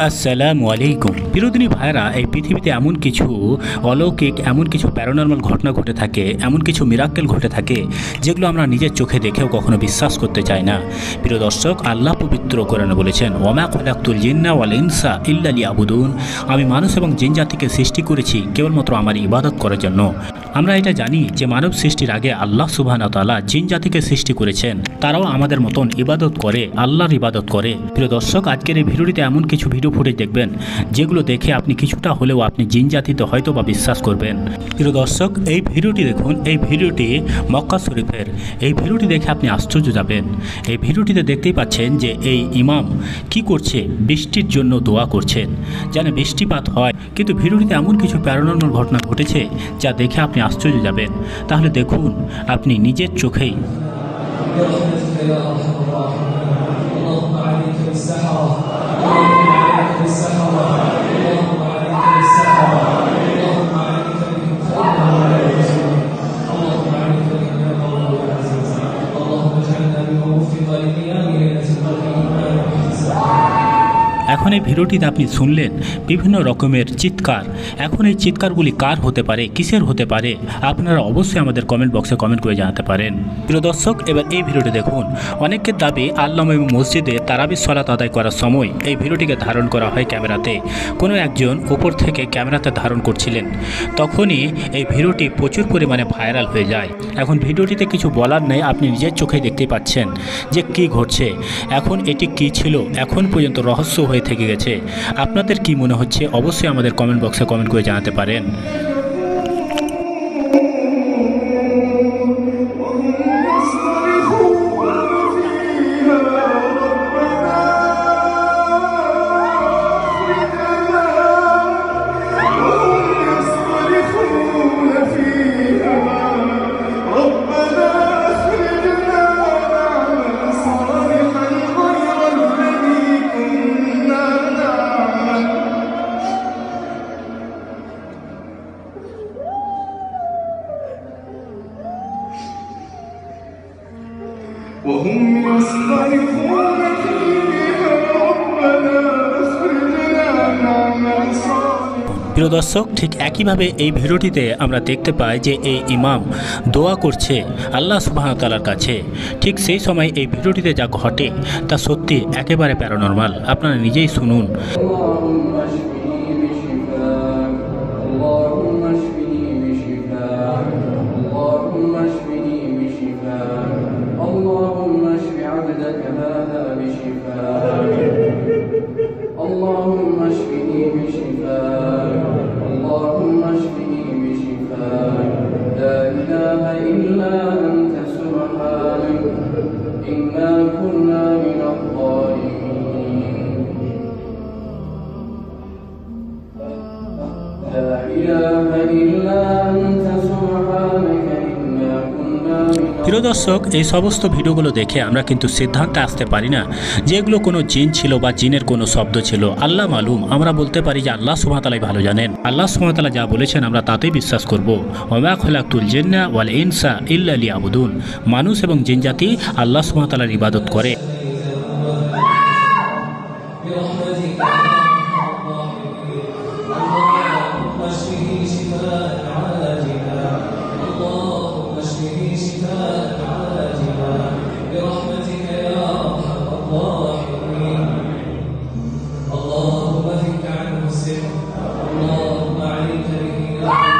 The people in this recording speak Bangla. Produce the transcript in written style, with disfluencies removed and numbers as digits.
আসসালামু আলাইকুম বিরোধিনী ভাইরা, এই পৃথিবীতে এমন কিছু অলৌকিক, এমন কিছু প্যারানর্মাল ঘটনা ঘটে থাকে, এমন কিছু মিরাক্কেল ঘটে থাকে যেগুলো আমরা নিজের চোখে দেখেও কখনো বিশ্বাস করতে চাই না। প্রিয় দর্শক, আল্লাহ পবিত্র কোরআনে বলেছেন, ওমা খলাকতুল জিন্না ওয়াল ইনসা ইল্লা লিয়াবুদুন, আমি মানুষ এবং জিন জাতিকে সৃষ্টি করেছি কেবলমাত্র আমার ইবাদত করার জন্য। আমরা এটা জানি যে মানব সৃষ্টির আগে আল্লাহ সুবহানাহু ওয়া তাআলা জিন জাতিকে সৃষ্টি করেছেন, তারাও আমাদের মতন ইবাদত করে, আল্লাহর ইবাদত করে। প্রিয় দর্শক, আজকের এই ভিডিওটিতে এমন কিছু ভিডিও ফুটেজ দেখবেন যেগুলো দেখে আপনি কিছুটা হলেও আপনি জিন জাতিতে হয়তো বা বিশ্বাস করবেন। প্রিয় দর্শক, এই ভিডিওটি দেখুন। এই ভিডিওটি মক্কা শরীফের। এই ভিডিওটি দেখে আপনি আশ্চর্য যাবেন। এই ভিডিওটিতে দেখতেই পাচ্ছেন যে এই ইমাম কি করছে, বৃষ্টির জন্য দোয়া করছেন যেন বৃষ্টিপাত হয়। কিন্তু ভিডিওটিতে এমন কিছু প্যারানর্মাল ঘটনা ঘটেছে যা দেখে আপনি আশ্চর্য যাবেন। তাহলে দেখুন আপনি নিজের চোখেই। এখন এই ভিডিওটিতে আপনি শুনলেন বিভিন্ন রকমের চিৎকার। এখন এই চিৎকারগুলি কার হতে পারে, কিসের হতে পারে, আপনারা অবশ্যই আমাদের কমেন্ট বক্সে কমেন্ট করে জানাতে পারেন। প্রিয় দর্শক, এবার এই ভিডিওটি দেখুন। অনেকের দাবি আল্লাহ মসজিদে তারাবির সালাত আদায় করার সময় এই ভিডিওটিকে ধারণ করা হয় ক্যামেরাতে। কোনো একজন উপর থেকে ক্যামেরাতে ধারণ করছিলেন, তখনই এই ভিডিওটি প্রচুর পরিমাণে ভাইরাল হয়ে যায়। এখন ভিডিওটিতে কিছু বলার নেই, আপনি নিজের চোখে দেখতেই পাচ্ছেন যে কি ঘটছে। এখন এটি কি ছিল এখন পর্যন্ত রহস্য হয়ে থেকে গেছে। আপনাদের কি মনে হচ্ছে অবশ্যই আমাদের কমেন্ট বক্সে কমেন্ট করে জানাতে পারেন। وهم يصطرخون فيها ربنا أخرجنا نعمل صالحا। প্রিয় দর্শক, ঠিক একইভাবে এই ভিডিওটিতে আমরা দেখতে পাই যে এই ইমাম দোয়া করছে আল্লাহ সুবহানাহু ওয়া তাআলার কাছে। ঠিক সেই সময় এই ভিডিওটিতে যা ঘটে তা সত্যি একেবারে প্যারানর্মাল। আপনারা নিজেই শুনুন। اللهم اشف عبدك هذا بشفاء اللهم اشفني بشفاء اللهم اشفني بشفاء لا إله إلا أنت سبحانك إنا كنا من الظالمين لا إله إلا أنت سبحانك প্রিয় দর্শক, এই সমস্ত ভিডিওগুলো দেখে আমরা কিন্তু সিদ্ধান্তে আসতে পারি না যে এগুলো কোনো জিন ছিল বা জিনের কোনো শব্দ ছিল। আল্লাহ মালুম। আমরা বলতে পারি যে আল্লাহ সুবহানাহু ওয়া তাআলাই ভালো জানেন। আল্লাহ সুবহানাহু ওয়া তাআলা যা বলেছেন আমরা তাতেই বিশ্বাস করব। ওমা খলাকতুল জিন্না ওয়াল ইনসা ইল্লা লিয়াবুদুন, মানুষ এবং জিন জাতি আল্লাহ সুবহানাহু ওয়া তাআলার ইবাদত করে। اللهم فك عنه السر اللهم عليك به